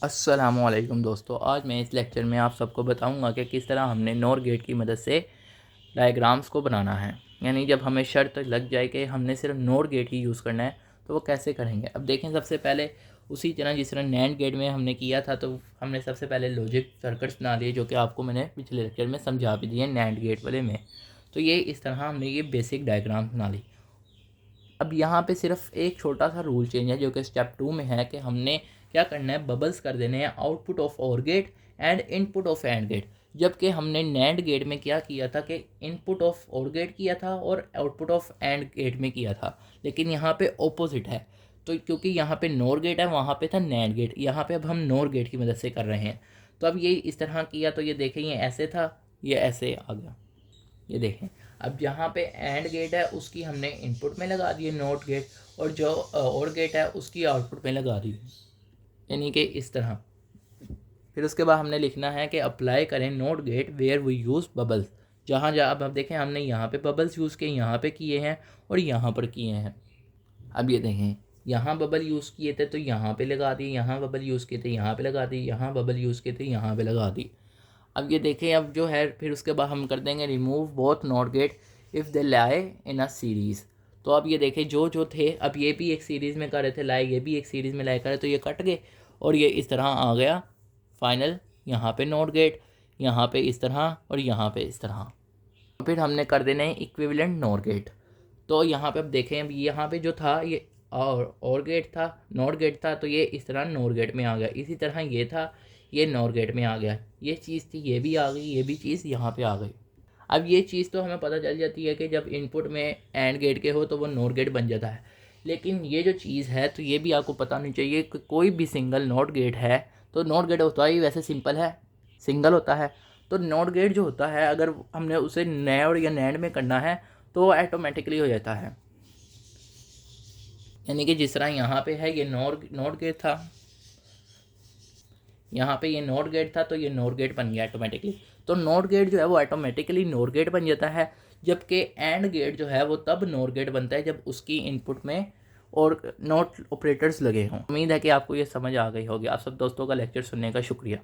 अस्सलामुअलैकुम दोस्तों, आज मैं इस लेक्चर में आप सबको बताऊंगा कि किस तरह हमने नॉर गेट की मदद से डायग्राम्स को बनाना है। यानी जब हमें शर्त लग जाए कि हमने सिर्फ नॉर गेट ही यूज़ करना है तो वो कैसे करेंगे। अब देखें, सबसे पहले उसी तरह जिस तरह नैंड गेट में हमने किया था तो हमने सबसे पहले लॉजिक सर्किट्स बना लिए, जो कि आपको मैंने पिछले लेक्चर में समझा भी दिए नैंड गेट वाले में। तो ये इस तरह हमने ये बेसिक डायग्राम बना ली। अब यहाँ पे सिर्फ एक छोटा सा रूल चेंज है जो कि स्टेप 2 में है कि हमने क्या करना है, बबल्स कर देने हैं output of OR gate and input of AND gate. जबकि हमने नैंड गेट में क्या किया था कि इनपुट ऑफ और गेट किया था और आउटपुट ऑफ एंड गेट में किया था, लेकिन यहाँ पे ऑपोजिट है। तो क्योंकि यहाँ पे नोर गेट है, वहाँ पे था नैंड गेट, यहाँ पे अब हम नोर गेट की मदद से कर रहे हैं। तो अब ये इस तरह किया तो ये देखें, ये ऐसे था, ये ऐसे आ गया, ये देखें। अब जहाँ पे एंड गेट है उसकी हमने इनपुट में लगा दी नोट गेट, और जो और गेट है उसकी आउटपुट में लगा दी, यानी कि इस तरह। फिर उसके बाद हमने लिखना है कि अप्लाई करें NOT gate where we use bubbles. जहाँ जहाँ अब देखें, हमने यहाँ पे बबल्स यूज़ किए, यहाँ पे किए हैं और यहाँ पर किए हैं। अब ये देखें, यहाँ बबल यूज़ किए थे तो यहाँ पे लगा दी, यहाँ बबल यूज़ किए थे यहाँ पे लगा दी, यहाँ बबल यूज़ किए थे यहाँ पे लगा दी। अब ये देखें, अब जो है फिर उसके बाद हम कर देंगे remove both not get if they lie in a series. तो अब ये देखें, जो जो थे, अब ये भी एक सीरीज़ में कर रहे थे लाई, ये भी एक सीरीज़ में लाई कर रहे, तो ये कट गए और ये इस तरह आ गया फाइनल। यहाँ पे नॉट गेट, यहाँ पे इस तरह और यहाँ पे इस तरह। फिर हमने कर देने इक्विवेलेंट नॉट गेट। तो यहाँ पे अब देखें, अब यहाँ पे जो था ये और गेट था, नॉट गेट था, तो ये इस तरह नॉट गेट में आ गया। इसी तरह ये था, ये नॉट गेट में आ गया। ये चीज़ थी, ये भी आ गई, ये भी चीज़ यहाँ पे आ गई। अब ये चीज़ तो हमें पता चल जाती है कि जब इनपुट में एंड गेट के हो तो वो नॉट गेट बन जाता है। लेकिन ये जो चीज़ है तो ये भी आपको पता होनी चाहिए कि कोई भी सिंगल नॉट गेट है तो नॉट गेट होता ही वैसे सिंपल है, सिंगल होता है। तो नॉट गेट जो होता है, अगर हमने उसे नैंड या नैंड में करना है तो वो ऑटोमेटिकली हो जाता है। यानी कि जिस तरह यहाँ पे है, ये नॉट गेट था, यहाँ पे ये नॉट गेट था तो ये नॉट गेट बन गया ऑटोमेटिकली। तो नॉट गेट जो है वो ऑटोमेटिकली नॉट गेट बन जाता है, जबकि एंड गेट जो है वो तब नॉट गेट बनता है जब उसकी इनपुट में और नॉट ऑपरेटर्स लगे हों। उम्मीद है कि आपको ये समझ आ गई होगी। आप सब दोस्तों का लेक्चर सुनने का शुक्रिया।